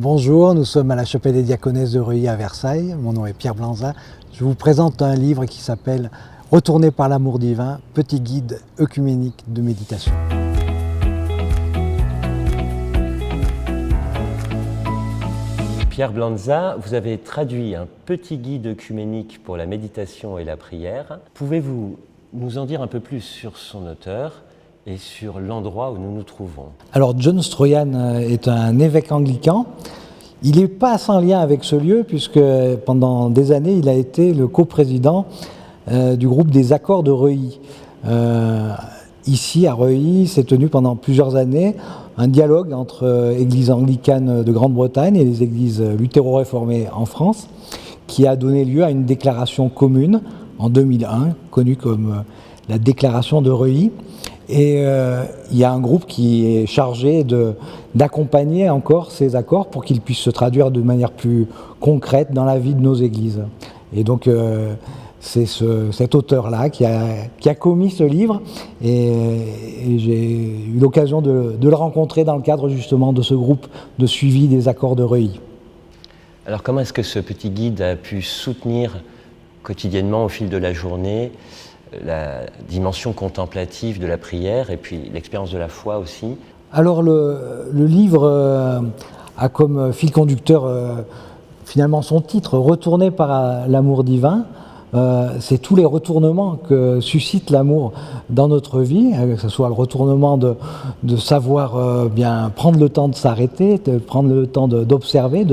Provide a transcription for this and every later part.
Bonjour, nous sommes à la chapelle des Diaconesses de Reuilly à Versailles. Mon nom est Pierre Blanza. Je vous présente un livre qui s'appelle « Retourné par l'amour divin, petit guide œcuménique de méditation ». Pierre Blanza, vous avez traduit un petit guide œcuménique pour la méditation et la prière. Pouvez-vous nous en dire un peu plus sur son auteur et sur l'endroit où nous nous trouvons? Alors John Stroyan est un évêque anglican. Il n'est pas sans lien avec ce lieu puisque pendant des années il a été le coprésident du groupe des Accords de Reuilly. Ici à Reuilly s'est tenu pendant plusieurs années un dialogue entre églises anglicanes de Grande-Bretagne et les églises luthéro-réformées en France qui a donné lieu à une déclaration commune en 2001 connue comme la déclaration de Reuilly. Et il y a un groupe qui est chargé d'accompagner encore ces accords pour qu'ils puissent se traduire de manière plus concrète dans la vie de nos églises. Et donc c'est cet auteur-là qui a commis ce livre et j'ai eu l'occasion de le rencontrer dans le cadre justement de ce groupe de suivi des accords de Reuilly. Alors comment est-ce que ce petit guide a pu soutenir quotidiennement au fil de la journée la dimension contemplative de la prière et puis l'expérience de la foi aussi? Alors le livre a comme fil conducteur finalement son titre, Retourné par l'amour divin. C'est tous les retournements que suscite l'amour dans notre vie, que ce soit le retournement de savoir bien prendre le temps de s'arrêter, de prendre le temps d'observer,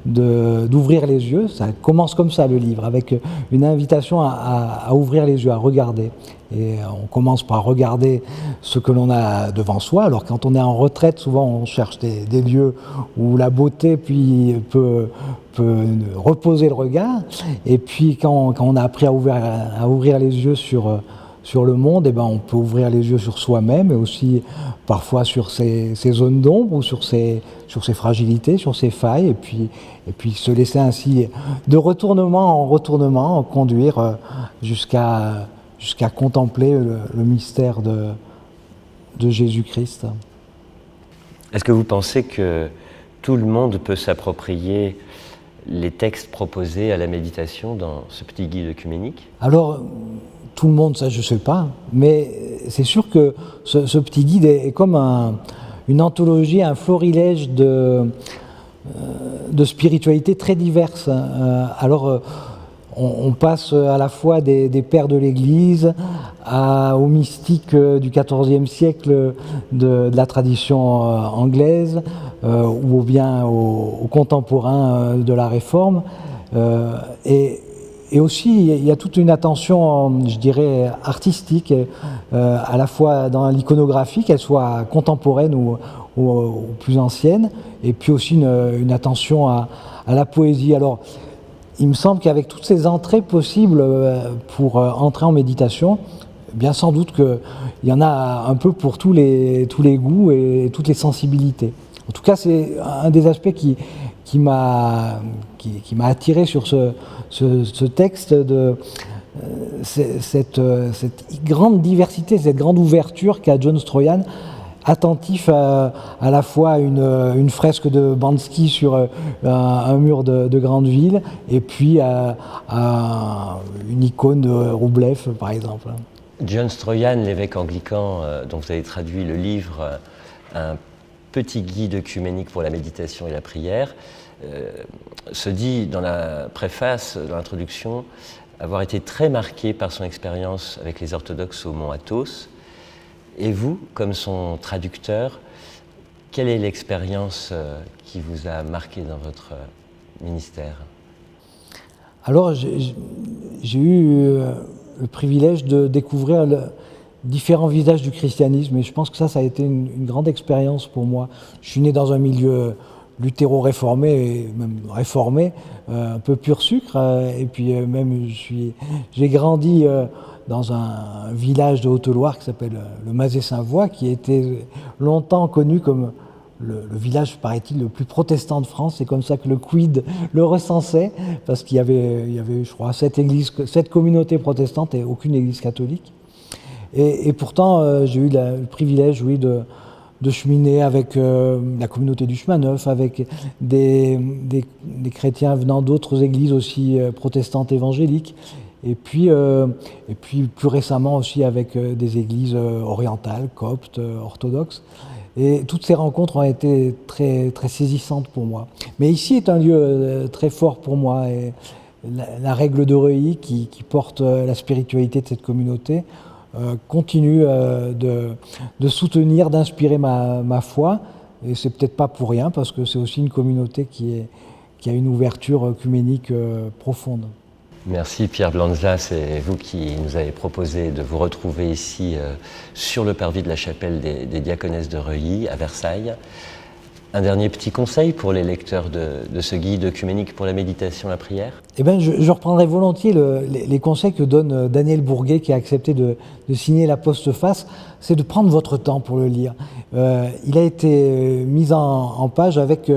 d'ouvrir les yeux. Ça commence comme ça le livre, avec une invitation à ouvrir les yeux, à regarder. Et on commence par regarder ce que l'on a devant soi. Alors quand on est en retraite, souvent on cherche des lieux où la beauté peut reposer le regard. Et puis quand on a appris à ouvrir les yeux sur le monde, on peut ouvrir les yeux sur soi-même et aussi parfois sur ses zones d'ombre ou sur ses fragilités, sur ses failles. Et puis se laisser ainsi de retournement en retournement conduire jusqu'à contempler le mystère de Jésus-Christ. Est-ce que vous pensez que tout le monde peut s'approprier les textes proposés à la méditation dans ce petit guide œcuménique? Alors, tout le monde, ça je ne sais pas, mais c'est sûr que ce petit guide est comme une anthologie, un florilège de spiritualités très diverses. On passe à la fois des pères de l'Église aux mystiques du XIVe siècle de la tradition anglaise ou bien aux contemporains de la Réforme. Et aussi, il y a toute une attention, je dirais, artistique, à la fois dans l'iconographie, qu'elle soit contemporaine ou plus ancienne, et puis aussi une attention à la poésie. Alors, il me semble qu'avec toutes ces entrées possibles pour entrer en méditation, bien sans doute qu'il y en a un peu pour tous les goûts et toutes les sensibilités. En tout cas, c'est un des aspects qui m'a attiré sur ce texte, cette grande diversité, cette grande ouverture qu'a John Stroyan, attentif à la fois à une fresque de Banksy sur un mur de grande ville et puis à une icône de Roublev, par exemple. John Stroyan, l'évêque anglican dont vous avez traduit le livre, un petit guide œcuménique pour la méditation et la prière, se dit dans la préface, dans l'introduction, avoir été très marqué par son expérience avec les orthodoxes au mont Athos. Et vous, comme son traducteur, quelle est l'expérience qui vous a marqué dans votre ministère? Alors, j'ai eu le privilège de découvrir différents visages du christianisme et je pense que ça a été une grande expérience pour moi. Je suis né dans un milieu luthéro-réformé, et même réformé, un peu pur sucre, et puis même j'ai grandi dans un village de Haute-Loire qui s'appelle le Mazet-Saint-Voix, qui a été longtemps connu comme le village, paraît-il, le plus protestant de France. C'est comme ça que le Quid le recensait, parce qu'il y avait, je crois, 7 communautés protestantes et aucune église catholique. Et pourtant, j'ai eu le privilège, oui, de cheminer avec la communauté du chemin neuf, avec des chrétiens venant d'autres églises aussi protestantes évangéliques, et puis plus récemment aussi avec des églises orientales, coptes, orthodoxes. Et toutes ces rencontres ont été très, très saisissantes pour moi. Mais ici est un lieu très fort pour moi. Et la règle de Reuilly, qui porte la spiritualité de cette communauté, continue de soutenir, d'inspirer ma foi. Et c'est peut-être pas pour rien, parce que c'est aussi une communauté qui a une ouverture œcuménique profonde. Merci Pierre Blanza, c'est vous qui nous avez proposé de vous retrouver ici sur le parvis de la chapelle des Diaconesses de Reuilly à Versailles. Un dernier petit conseil pour les lecteurs de ce guide œcuménique pour la méditation et la prière? Eh bien, je reprendrai volontiers les conseils que donne Daniel Bourguet, qui a accepté de signer la postface, c'est de prendre votre temps pour le lire. Il a été mis en page avec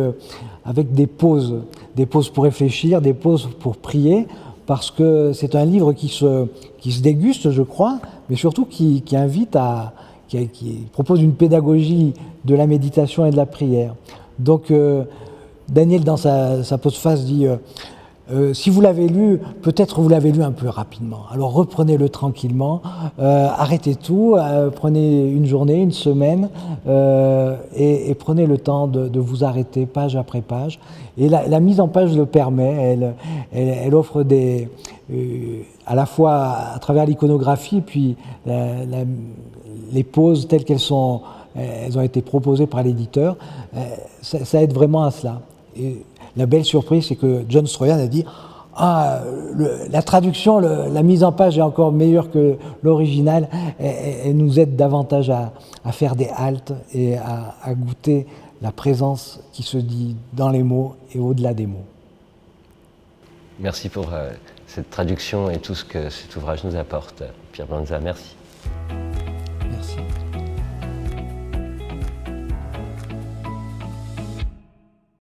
des pauses pour réfléchir, des pauses pour prier, parce que c'est un livre qui se déguste, je crois, mais surtout qui invite qui propose une pédagogie de la méditation et de la prière. Donc, Daniel, dans sa postface, dit si vous l'avez lu, peut-être vous l'avez lu un peu rapidement. Alors reprenez-le tranquillement, arrêtez tout, prenez une journée, une semaine, et prenez le temps de vous arrêter page après page. Et la mise en page le permet, elle offre à la fois à travers l'iconographie, puis les pauses telles qu'elles ont été proposées par l'éditeur, ça aide vraiment à cela. Et la belle surprise, c'est que John Stroyan a dit « Ah, la traduction, la mise en page est encore meilleure que l'original, elle nous aide davantage à faire des haltes et à goûter la présence qui se dit dans les mots et au-delà des mots. » Merci pour cette traduction et tout ce que cet ouvrage nous apporte. Pierre Blanza, merci. Merci.